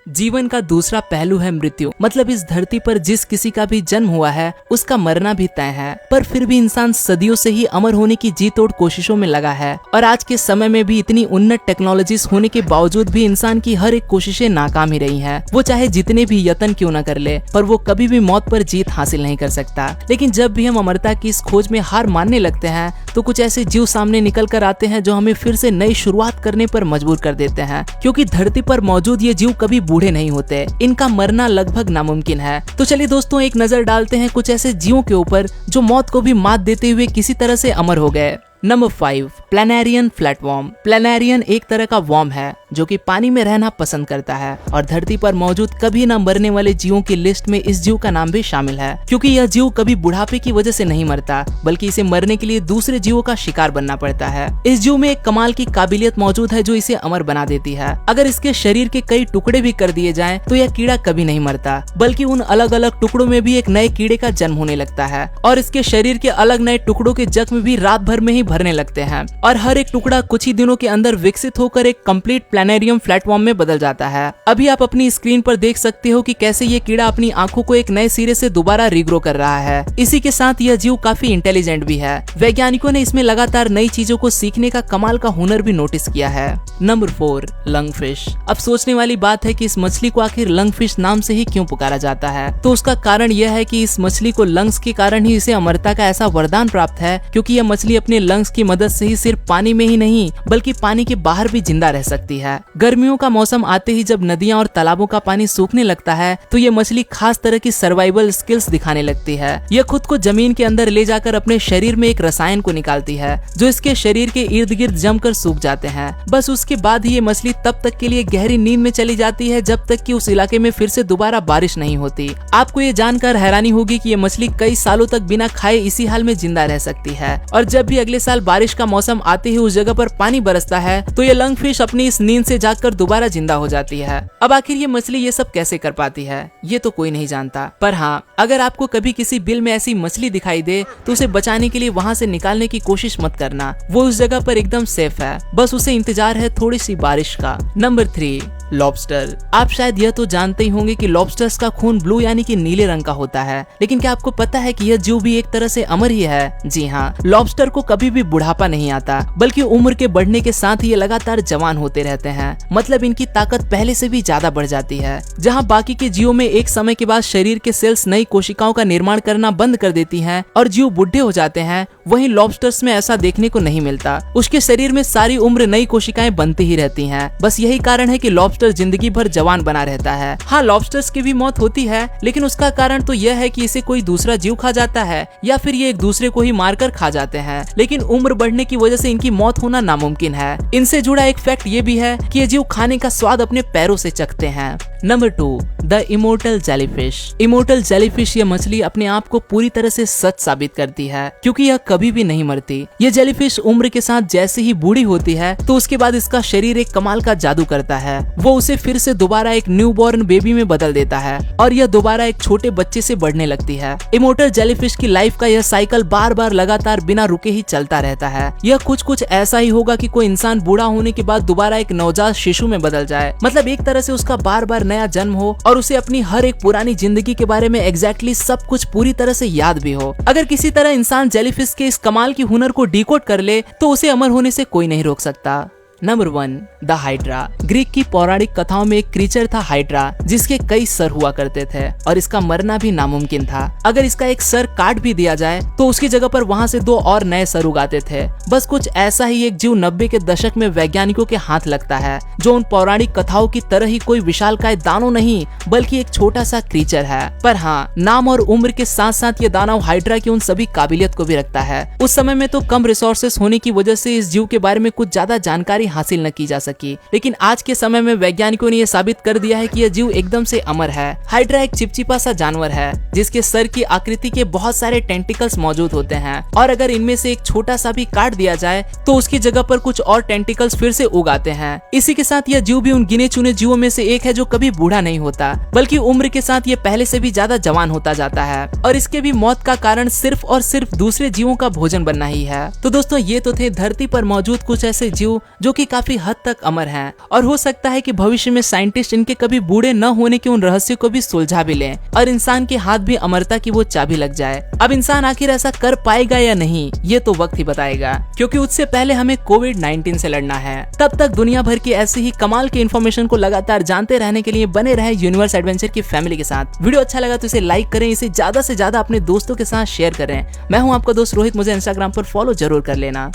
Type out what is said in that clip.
जीवन का दूसरा पहलू है मृत्यु। मतलब इस धरती पर जिस किसी का भी जन्म हुआ है उसका मरना भी तय है, पर फिर भी इंसान सदियों से ही अमर होने की जी तोड़ कोशिशों में लगा है। और आज के समय में भी इतनी उन्नत टेक्नोलॉजीज होने के बावजूद भी इंसान की हर एक कोशिशें नाकाम ही रही हैं। वो चाहे जितने भी यत्न क्यों न कर ले, पर वो कभी भी मौत पर जीत हासिल नहीं कर सकता। लेकिन जब भी हम अमरता की इस खोज में हार मानने लगते हैं तो कुछ ऐसे जीव सामने निकल कर आते हैं जो हमें फिर से नई शुरुआत करने पर मजबूर कर देते हैं, क्योंकि धरती पर मौजूद ये जीव कभी बूढ़े नहीं होते। इनका मरना लगभग नामुमकिन है। तो चलिए दोस्तों, एक नजर डालते हैं कुछ ऐसे जीवों के ऊपर जो मौत को भी मात देते हुए किसी तरह से अमर हो गए। Number 5, प्लैनेरियन flatworm. प्लैनेरियन एक तरह का वर्म है जो कि पानी में रहना पसंद करता है और धरती पर मौजूद कभी न मरने वाले जीवों की लिस्ट में इस जीव का नाम भी शामिल है, क्योंकि यह जीव कभी बुढ़ापे की वजह से नहीं मरता, बल्कि इसे मरने के लिए दूसरे जीवों का शिकार बनना पड़ता है। इस जीव में एक कमाल की काबिलियत मौजूद है जो इसे अमर बना देती है। अगर इसके शरीर के कई टुकड़े भी कर दिए जाएं तो यह कीड़ा कभी नहीं मरता, बल्कि उन अलग अलग टुकड़ों में भी एक नए कीड़े का जन्म होने लगता है और इसके शरीर के अलग नए टुकड़ों के जख्म भी रात भर में ही भरने लगते हैं और हर एक टुकड़ा कुछ ही दिनों के अंदर विकसित होकर एक कंप्लीट प्लैनेरियम फ्लैटवर्म में बदल जाता है। अभी आप अपनी स्क्रीन पर देख सकते हो कि कैसे ये कीड़ा अपनी आंखों को एक नए सिरे से दोबारा रीग्रो कर रहा है। इसी के साथ यह जीव काफी इंटेलिजेंट भी है। वैज्ञानिकों ने इसमें लगातार नई चीजों को सीखने का कमाल का हुनर भी नोटिस किया है। Number 4, lungfish. अब सोचने वाली बात है कि इस मछली को आखिर लंगफिश नाम से ही क्यों पुकारा जाता है। तो उसका कारण यह है कि इस मछली को लंग्स के कारण ही इसे अमरता का ऐसा वरदान प्राप्त है, क्योंकि यह मछली अपने लंग्स की मदद से ही सिर्फ पानी में ही नहीं बल्कि पानी के बाहर भी जिंदा रह सकती है। गर्मियों का मौसम आते ही जब नदियां और तालाबों का पानी सूखने लगता है तो ये मछली खास तरह की सर्वाइवल स्किल्स दिखाने लगती है। यह खुद को जमीन के अंदर ले जाकर अपने शरीर में एक रसायन को निकालती है जो इसके शरीर के इर्द गिर्द जमकर सूख जाते हैं। बस उसके बाद ही ये मछली तब तक के लिए गहरी नींद में चली जाती है जब तक कि उस इलाके में फिर से दोबारा बारिश नहीं होती। आपको ये जानकर हैरानी होगी कि ये मछली कई सालों तक बिना खाए इसी हाल में जिंदा रह सकती है और जब भी अगले साल बारिश का मौसम आते ही उस जगह पर पानी बरसता है तो ये लंगफिश अपनी इस नींद से जागकर दोबारा जिंदा हो जाती है। अब आखिर ये मछली ये सब कैसे कर पाती है ये तो कोई नहीं जानता, पर हाँ, अगर आपको कभी किसी बिल में ऐसी मछली दिखाई दे तो उसे बचाने के लिए वहाँ से निकालने की कोशिश मत करना। वो उस जगह पर एकदम सेफ है, बस उसे इंतजार है थोड़ी सी बारिश का। Number 3, lobster. आप शायद यह तो जानते ही होंगे कि लॉबस्टर्स का खून ब्लू यानी कि नीले रंग का होता है, लेकिन क्या आपको पता है कि यह जीव भी एक तरह से अमर ही है? जी हाँ, लॉबस्टर को कभी भी बुढ़ापा नहीं आता, बल्कि उम्र के बढ़ने के साथ ही ये लगातार जवान होते रहते हैं। मतलब इनकी ताकत पहले से भी ज्यादा बढ़ जाती है। जहाँ बाकी के जीवों में एक समय के बाद शरीर के सेल्स नई कोशिकाओं का निर्माण करना बंद कर देती हैं और जीव बुढ़े हो जाते हैं, वहीं लॉबस्टर्स में ऐसा देखने को नहीं मिलता। उसके शरीर में सारी उम्र नई कोशिकाएं बनती ही रहती हैं। बस यही कारण है कि लॉबस्टर जिंदगी भर जवान बना रहता है। हाँ, लॉबस्टर्स की भी मौत होती है, लेकिन उसका कारण तो यह है कि इसे कोई दूसरा जीव खा जाता है या फिर ये एक दूसरे को ही मारकर खा जाते हैं। लेकिन उम्र बढ़ने की वजह से इनकी मौत होना नामुमकिन है। इनसे जुड़ा एक फैक्ट ये भी है कि ये जीव खाने का स्वाद अपने पैरों से चखते हैं। Number 2, the immortal jellyfish. Immortal jellyfish ये मछली अपने आप को पूरी तरह से सच साबित करती है, क्योंकि यह कभी भी नहीं मरती। ये जेलीफिश उम्र के साथ जैसे ही बूढ़ी होती है तो उसके बाद इसका शरीर एक कमाल का जादू करता है। वो उसे फिर से दोबारा एक न्यूबॉर्न बेबी में बदल देता है और यह दोबारा एक छोटे बच्चे से बढ़ने लगती है। इमोर्टल जेलीफिश की लाइफ का यह साइकिल बार बार लगातार बिना रुके ही चलता रहता है। यह कुछ ऐसा ही होगा कि कोई इंसान बूढ़ा होने के बाद दोबारा एक नवजात शिशु में बदल जाए। मतलब एक तरह से उसका बार बार नया जन्म हो और उसे अपनी हर एक पुरानी जिंदगी के बारे में एग्जैक्टली सब कुछ पूरी तरह से याद भी हो। अगर किसी तरह इंसान जेलीफिश के इस कमाल की हुनर को डिकोड कर ले तो उसे अमर होने से कोई नहीं रोक सकता। Number 1, the hydra. ग्रीक की पौराणिक कथाओं में एक क्रीचर था हाइड्रा, जिसके कई सर हुआ करते थे और इसका मरना भी नामुमकिन था। अगर इसका एक सर काट भी दिया जाए तो उसकी जगह पर वहाँ से 2 और नए सर उगाते थे। बस कुछ ऐसा ही एक जीव 90 के दशक में वैज्ञानिकों के हाथ लगता है, जो उन पौराणिक कथाओं की तरह ही कोई विशालकाय दानव नहीं बल्कि एक छोटा सा क्रीचर है। पर हाँ, नाम और उम्र के साथ साथ ये दानव हाइड्रा की उन सभी काबिलियत को भी रखता है। उस समय में तो कम रिसोर्सेस होने की वजह से इस जीव के बारे में कुछ ज्यादा जानकारी हासिल न की जा सकी, लेकिन आज के समय में वैज्ञानिकों ने यह साबित कर दिया है कि यह जीव एकदम से अमर है। हाइड्रा एक चिपचिपा सा जानवर है जिसके सर की आकृति के बहुत सारे टेंटिकल्स मौजूद होते हैं और अगर इनमें से एक छोटा सा भी काट दिया जाए तो उसकी जगह पर कुछ और टेंटिकल्स फिर से उग आते हैं। इसी के साथ यह जीव भी उन गिने चुने जीवों में से एक है जो कभी बूढ़ा नहीं होता, बल्कि उम्र के साथ ये पहले से भी ज्यादा जवान होता जाता है और इसके भी मौत का कारण सिर्फ और सिर्फ दूसरे जीवों का भोजन बनना ही है। तो दोस्तों, ये तो थे धरती पर मौजूद कुछ ऐसे जीव जो कि कि काफी हद तक अमर हैं और हो सकता है कि भविष्य में साइंटिस्ट इनके कभी बूढ़े न होने के उन रहस्यों को भी सुलझा भी लें और इंसान के हाथ भी अमरता की वो चाबी लग जाए। अब इंसान आखिर ऐसा कर पाएगा या नहीं, ये तो वक्त ही बताएगा, क्योंकि उससे पहले हमें कोविड-19 से लड़ना है। तब तक दुनिया भर की ऐसी ही कमाल की इन्फॉर्मेशन को लगातार जानते रहने के लिए बने रहे यूनिवर्स एडवेंचर की फैमिली के साथ। वीडियो अच्छा लगा तो इसे लाइक करें, इसे ज्यादा से ज्यादा अपने दोस्तों के साथ शेयर करें। मैं हूं आपका दोस्त रोहित, मुझे इंस्टाग्राम पर फॉलो जरूर कर लेना।